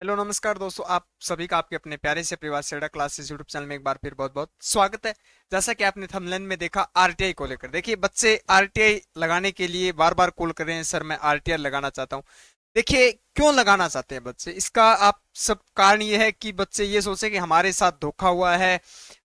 Hello नमस्कार दोस्तों, आप सभी का आपके अपने प्यारे से परिवार से क्लासेस यूट्यूब चैनल में एक बार फिर बहुत बहुत स्वागत है। जैसा कि आपने थंबनेल में देखा आरटीआई को लेकर, देखिए बच्चे आरटीआई लगाने के लिए बार बार कॉल कर रहे हैं, सर मैं आरटीआई लगाना चाहता हूँ। देखिए क्यों लगाना चाहते हैं बच्चे, इसका आप सब कारण ये है कि बच्चे ये सोचे कि हमारे साथ धोखा हुआ है।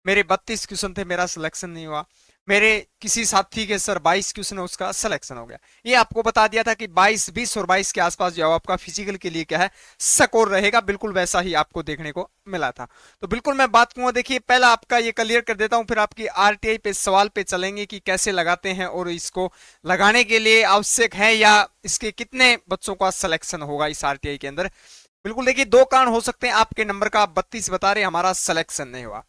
मेरे 32 क्वेश्चन थे, मेरा सिलेक्शन नहीं हुआ। मेरे किसी साथी के सर 22 क्वेश्चन है, उसका सिलेक्शन हो गया। ये आपको बता दिया था कि 22, 20 और 22 के आसपास जो है आपका फिजिकल के लिए क्या है, स्कोर रहेगा। बिल्कुल वैसा ही आपको देखने को मिला था। तो बिल्कुल मैं बात करूंगा, देखिए पहला आपका ये क्लियर कर देता हूं, फिर आपकी आरटीआई पे सवाल पे चलेंगे कि कैसे लगाते हैं और इसको लगाने के लिए आवश्यक है या इसके कितने बच्चों का सिलेक्शन होगा इस आरटीआई के अंदर। बिल्कुल देखिए दो कारण हो सकते हैं आपके नंबर का, आप 32 बता रहे हमारा सिलेक्शन नहीं हुआ।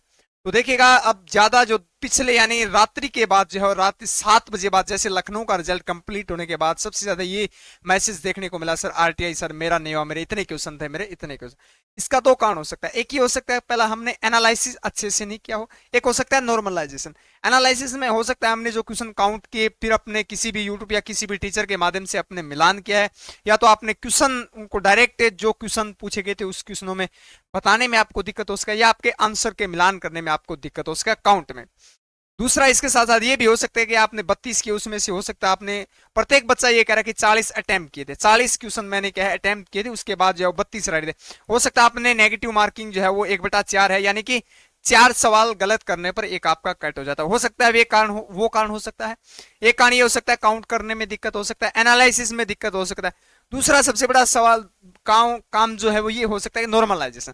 तो देखिएगा अब ज्यादा जो पिछले यानी रात्रि के बाद जो है, रात 7 बजे बाद जैसे लखनऊ का रिजल्ट कंप्लीट होने के बाद सबसे ज्यादा ये मैसेज देखने को मिला, सर आरटीआई सर मेरा नहीं हुआ, मेरे इतने क्वेश्चन थे, मेरे इतने क्वेश्चन। इसका दो कारण हो सकता है, एक ही हो सकता है पहला हमने एनालिसिस अच्छे से नहीं किया हो, एक हो सकता है नॉर्मलाइजेशन। एनालिसिस में हो सकता है हमने जो क्वेश्चन काउंट किए फिर अपने किसी भी यूट्यूब या किसी भी टीचर के माध्यम से अपने मिलान किया है, या तो आपने क्वेश्चन को डायरेक्ट जो क्वेश्चन पूछे गए थे उस क्वेश्चनों में बताने में आपको दिक्कत हो सका, या आपके आंसर के मिलान करने में आपको दिक्कत हो सका काउंट में। दूसरा इसके साथ साथ ये भी हो सकता है कि आपने 32 किए, उसमें से हो सकता है आपने प्रत्येक बच्चा ये कह रहा है कि 40 अटेम्प्ट किए थे, 40 क्वेश्चन मैंने क्या है अटेम्प्ट किए थे, उसके बाद जो है 32 राइट थे। हो सकता है आपने नेगेटिव मार्किंग जो है वो 1/4 है, यानी कि 4 सवाल गलत करने पर एक आपका कट हो जाता है। हो सकता है वो कारण हो सकता है। एक कारण ये हो सकता है काउंट करने में दिक्कत हो सकता है, एनालिसिस में दिक्कत हो सकता है। दूसरा सबसे बड़ा सवाल काम जो है वो ये हो सकता है नॉर्मलाइजेशन।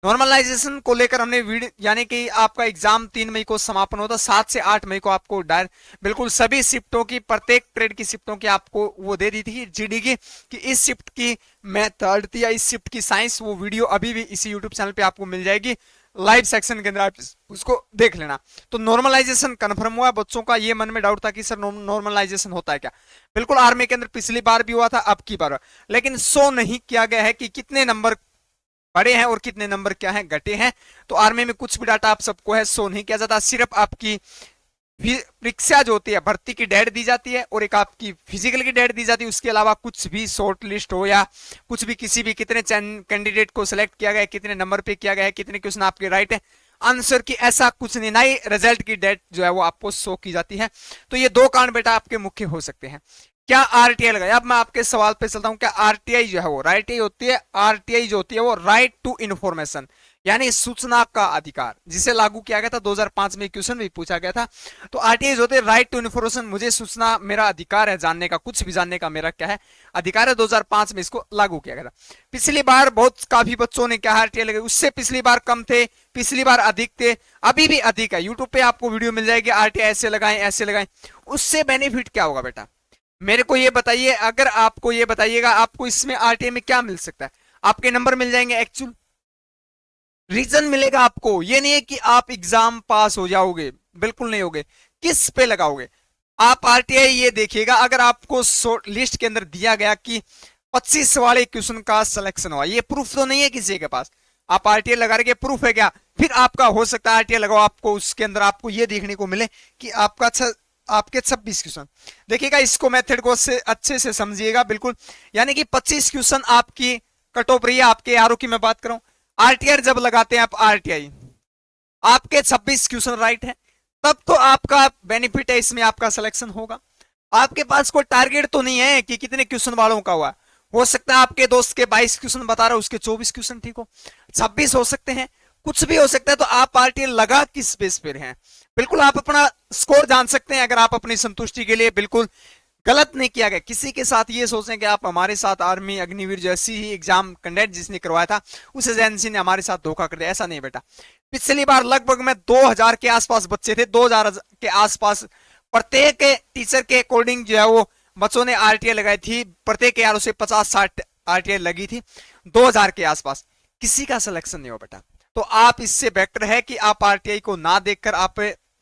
नॉर्मलाइजेशन को लेकर हमने वीडियो यानी कि आपका एग्जाम 3 मई को समापन होता, 7 से 8 मई को आपको बिल्कुल सभी शिफ्टों की, प्रत्येक ट्रेड की शिफ्टों की आपको वो दे दी थी जीडी की कि इस शिफ्ट की मैथड थी या इस शिफ्ट की साइंस, वो वीडियो अभी भी इसी यूट्यूब चैनल पे आपको मिल जाएगी लाइव सेक्शन के अंदर, आप उसको देख लेना। तो नॉर्मलाइजेशन कंफर्म हुआ बच्चों का, ये मन में डाउट था कि सर नॉर्मलाइजेशन होता है क्या। बिल्कुल आर्मी के अंदर पिछली बार भी हुआ था, अब की बार, लेकिन शो नहीं किया गया है कि कितने नंबर बढ़े हैं और कितने नंबर क्या है घटे हैं। तो आर्मी में कुछ भी डाटा आप सबको है शो नहीं किया जाता, सिर्फ आपकी परीक्षा जो होती है भर्ती की डेट दी जाती है और एक आपकी फिजिकल की डेट दी जाती है। उसके अलावा कुछ भी शॉर्ट लिस्ट हो या कुछ भी किसी भी कितने कैंडिडेट को सिलेक्ट किया गया है, कितने नंबर पे किया गया है, कितने क्वेश्चन आपके राइट है आंसर की, ऐसा कुछ नहीं, ना ही रिजल्ट की डेट जो है वो आपको शो की जाती है। तो ये दो कारण बेटा आपके मुख्य हो सकते हैं। क्या आरटीआई लगाया, अब मैं आपके सवाल पे चलता हूं। क्या आरटीआई जो है वो राइट होती है, आरटीआई जो होती है वो राइट टू इन्फॉर्मेशन यानी सूचना का अधिकार, जिसे लागू किया गया था 2005 में, क्वेश्चन भी पूछा गया था। तो आरटीआई जो होते हैं राइट टू इन्फॉर्मेशन, मुझे सूचना, मेरा अधिकार है जानने का, कुछ भी जानने का मेरा क्या है अधिकार है। 2005 में इसको लागू किया गया था। पिछली बार बहुत काफी बच्चों ने क्या आरटीआई लगाई, उससे पिछली बार कम थे, पिछली बार अधिक थे, अभी भी अधिक है। यूट्यूब पे आपको वीडियो मिल जाएगी आरटीआई ऐसे लगाएं ऐसे लगाएं। उससे बेनिफिट क्या होगा बेटा, मेरे को ये बताइए। अगर आपको ये बताइएगा आपको इसमें आरटीआई में क्या मिल सकता है, आपके नंबर मिल जाएंगे, एक्चुअल रीजन मिलेगा आपको। ये नहीं है कि आप एग्जाम पास हो जाओगे, बिल्कुल नहीं होगे। किस पे लगाओगे आप आरटीआई, ये देखिएगा अगर आपको लिस्ट के अंदर दिया गया कि 25 वाले क्वेश्चन का सिलेक्शन हुआ, ये प्रूफ तो नहीं है किसी के पास, आप आरटीआई लगा रहे, प्रूफ है क्या। फिर आपका हो सकता है आरटीआई लगाओ, आपको उसके अंदर आपको ये देखने को मिले कि आपका आपके 26 क्वेश्चन, देखिएगा इसको मेथड को अच्छे से समझिएगा बिल्कुल। यानी कि 25 क्वेश्चन आपकी कट ऑफ रही है, आपके आरओ की मैं बात करूं। आरटीआई जब लगाते हैं आप आरटीआई, आपके 26 क्वेश्चन राइट है, तब तो आपका बेनिफिट है, इसमें आपका सिलेक्शन होगा। आपके पास कोई टारगेट तो नहीं है कि कितने क्वेश्चन वालों का हुआ। हो सकता है आपके दोस्त के 22 क्वेश्चन बता रहा है, उसके 24 क्वेश्चन ठीक हो, 26 हो सकते हैं, कुछ भी हो सकता है। तो आप आरटीआई लगा किस बेस पर हैं, बिल्कुल आप अपना स्कोर जान सकते हैं अगर आप अपनी संतुष्टि के लिए, बिल्कुल गलत नहीं किया गया किसी के साथ। ये सोचें कि आप हमारे साथ आर्मी अग्निवीर जैसी ही एग्जाम कंडक्ट जिसने करवाया था उस एजेंसी ने हमारे साथ धोखा कर दिया, ऐसा नहीं बेटा। पिछली बार लगभग में 2000 के आसपास बच्चे थे, 2000 के आसपास प्रत्येक टीचर के अकॉर्डिंग जो है वो बच्चों ने आरटीआई लगाई थी, प्रत्येक यारों से 50-60 आरटीआई लगी थी 2000 के आसपास, किसी का सिलेक्शन नहीं हो बेटा। तो आप इससे बेटर है कि आप आरटीआई को ना देखकर आप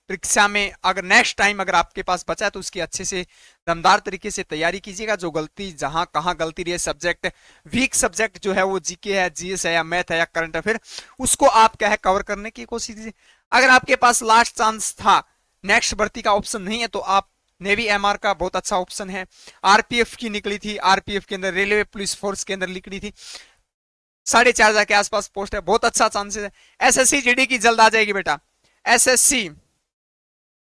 परीक्षा में अगर नेक्स्ट टाइम अगर आपके पास बचा है तो उसकी अच्छे से दमदार तरीके से तैयारी कीजिएगा। जो गलती जहां कहां गलती रही है, सब्जेक्ट वीक सब्जेक्ट जो है वो जीके है, जीएस है या मैथ है या करंट अफेयर, उसको आप क्या है कवर करने की कोशिश कीजिए। अगर आपके पास लास्ट चांस था, नेक्स्ट भर्ती का ऑप्शन नहीं है, तो आप नेवी एमआर का बहुत अच्छा ऑप्शन है। आरपीएफ की निकली थी, आरपीएफ के अंदर रेलवे पुलिस फोर्स के अंदर निकली थी, 4,500 के आसपास पोस्ट है, बहुत अच्छा चांसेस है। एसएससी जीडी की जल्द आ जाएगी बेटा। एसएससी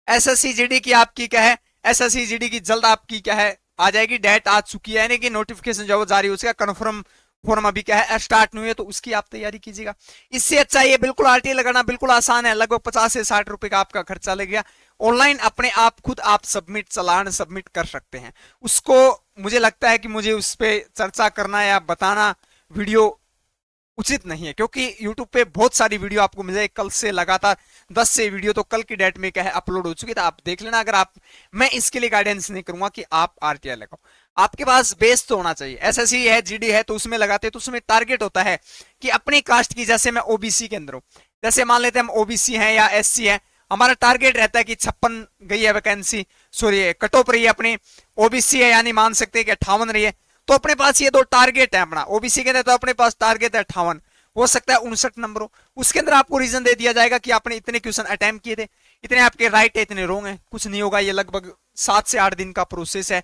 एसएससी जीडी की आपकी क्या है, एसएससी जीडी की जल्द आपकी क्या है आ जाएगी, डेट आ चुकी है, यानी कि नोटिफिकेशन जो है वो जारी हो उसका कन्फर्म फॉर्म अभी क्या है स्टार्ट नहीं हुई है, तो उसकी आप तैयारी कीजिएगा। इससे अच्छा ये बिल्कुल आरटीआई लगाना बिल्कुल आसान है, लगभग 50 से 60 रुपए का आपका खर्चा लगेगा। ऑनलाइन अपने आप खुद आप सबमिट चालान सबमिट कर सकते हैं उसको। मुझे लगता है कि मुझे उस पर चर्चा करना या बताना वीडियो उचित नहीं है, क्योंकि YouTube पे बहुत सारी वीडियो आपको मिल जाएगी। कल से लगातार 10 से वीडियो तो कल की डेट में क्या है अपलोड हो चुकी है, तो आप देख लेना। अगर आप, मैं इसके लिए गाइडेंस नहीं करूंगा कि आप आरटीआई लगाओ, आपके पास बेस तो होना चाहिए। एसएससी है, जीडी है, तो उसमें लगाते तो उसमें टारगेट होता है कि अपनी कास्ट की, जैसे मैं ओबीसी के अंदर हूं, जैसे मान लेते हैं हम ओबीसी हैं या एससी है, हमारा टारगेट रहता है कि 56 गई है वैकेंसी, सॉरी कट ऑफ रही है अपनी। ओबीसी है यानी मान सकते हैं कि 58 रही है, तो अपने पास ये दो टारगेट है अपना। ओबीसी के अंदर तो अपने पास टारगेट है 58, हो सकता है 59 नंबर हो, उसके अंदर आपको रीजन दे दिया जाएगा कि आपने इतने क्वेश्चन अटेम्प्ट किए थे, इतने आपके राइट है, इतने रॉन्ग है। कुछ नहीं होगा, ये लगभग 7 से 8 दिन का प्रोसेस है,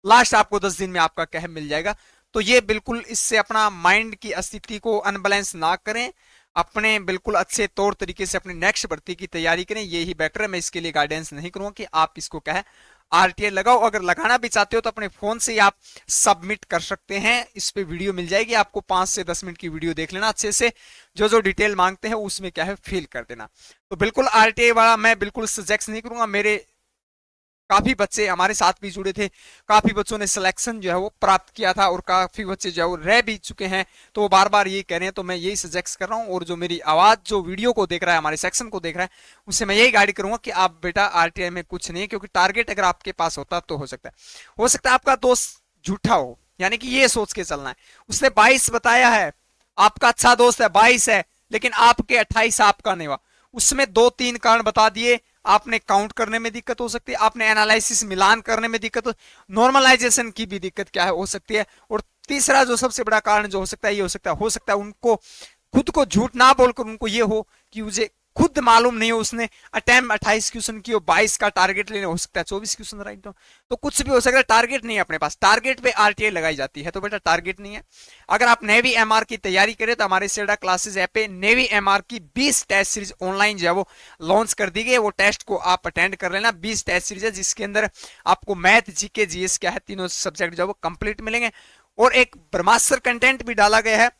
लास्ट आपको 10 दिन में आपका कह मिल जाएगा। तो ये बिल्कुल इससे अपना माइंड की स्थिति को अनबैलेंस ना करें, अपने बिल्कुल अच्छे तौर तरीके से अपनी नेक्स्ट भर्ती की तैयारी करें, ये ही बेटर है। मैं इसके लिए गाइडेंस नहीं करूंगा कि आप इसको क्या है आरटीआई लगाओ। अगर लगाना भी चाहते हो तो अपने फोन से ही आप सबमिट कर सकते हैं, इस पे वीडियो मिल जाएगी आपको, 5 से 10 मिनट की वीडियो देख लेना अच्छे से, जो जो डिटेल मांगते हैं उसमें क्या है फिल कर देना। तो बिल्कुल आरटीआई वाला मैं बिल्कुल सजेस्ट नहीं करूंगा। मेरे काफी बच्चे हमारे साथ भी जुड़े थे, काफी बच्चों ने सिलेक्शन जो है वो प्राप्त किया था, और काफी बच्चे जो है वो रह भी चुके हैं, तो वो बार बार ये कह रहे हैं। तो मैं यही सजेस्ट कर रहा हूँ, और जो मेरी आवाज जो वीडियो को देख रहा है, हमारे सेक्शन को देख रहा है, उससे मैं यही गाइड करूंगा कि आप बेटा आरटीआई में कुछ नहीं है, क्योंकि टारगेट अगर आपके पास होता तो हो सकता है आपका दोस्त झूठा हो, यानी कि ये सोच के चलना है। उसने 22 बताया है, आपका अच्छा दोस्त है 22 है, लेकिन आपके 28 आपका नहीं हुआ, उसमें 2-3 कारण बता दिए। आपने काउंट करने में दिक्कत हो सकती है, आपने एनालिसिस मिलान करने में दिक्कत, नॉर्मलाइजेशन की भी दिक्कत क्या है हो सकती है, और तीसरा जो सबसे बड़ा कारण जो हो सकता है, ये हो सकता है उनको खुद को झूठ ना बोलकर उनको ये हो कि मुझे खुद मालूम नहीं हो, उसने अटेम्प्ट 28 क्वेश्चन की और 22 का टारगेट लेने, हो सकता है 24 क्वेश्चन राइट हो, तो कुछ भी हो सकता है। टारगेट नहीं है अपने पास, टारगेट पे आरटीआई लगाई जाती है, तो बेटा टारगेट नहीं है। अगर आप नेवी एमआर की तैयारी करें तो हमारे सेडा क्लासेस ऐप पे नेवी एमआर की 20 टेस्ट सीरीज ऑनलाइन जो है वो लॉन्च कर दी गई, वो टेस्ट को आप अटेंड कर लेना। 20 टेस्ट सीरीज है जिसके अंदर आपको मैथ, जीके, जीएस क्या है, तीनों सब्जेक्ट जो है वो कंप्लीट मिलेंगे, और एक ब्रह्मास्त्र कंटेंट भी डाला गया है।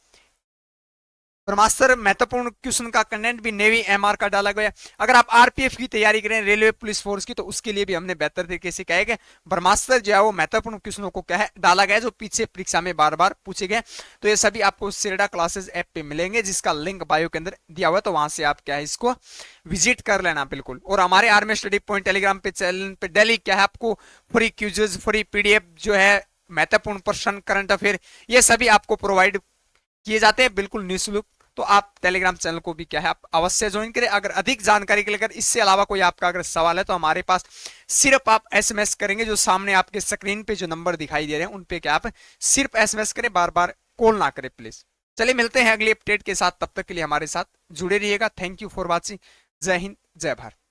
ब्रह्मास्त्र महत्वपूर्ण क्वेश्चन का कंटेंट भी नेवी एमआर का डाला गया। अगर आप आरपीएफ की तैयारी करें, रेलवे पुलिस फोर्स की, तो उसके लिए भी हमने बेहतर तरीके से कहा है ब्रह्मास्त्र जो है वो महत्वपूर्ण क्वेश्चनों को क्या है डाला गया, जो पीछे परीक्षा में बार बार पूछे गए। तो ये सभी आपको सेरेडा क्लासेस ऐप पे मिलेंगे, जिसका लिंक बायो के अंदर दिया हुआ है, तो वहां से आप क्या है इसको विजिट कर लेना बिल्कुल। और हमारे आर्मी स्टडी पॉइंट टेलीग्राम पे चैनल पे डेली क्या है आपको फ्री क्यूजेज, फ्री पीडीएफ जो है महत्वपूर्ण प्रश्न, करंट अफेयर, ये सभी आपको प्रोवाइड किए जाते हैं बिल्कुल निःशुल्क। तो आप टेलीग्राम चैनल को भी क्या है आप अवश्य ज्वाइन करें। अगर अधिक जानकारी के लिए, इससे अलावा कोई आपका अगर सवाल है, तो हमारे पास सिर्फ आप एसएमएस करेंगे, जो सामने आपके स्क्रीन पे जो नंबर दिखाई दे रहे हैं उन पे क्या आप सिर्फ एसएमएस करें, बार बार कॉल ना करें प्लीज। चलिए मिलते हैं अगली अपडेट के साथ, तब तक के लिए हमारे साथ जुड़े रहिएगा। Thank you for watching. जय हिंद, जय भारत।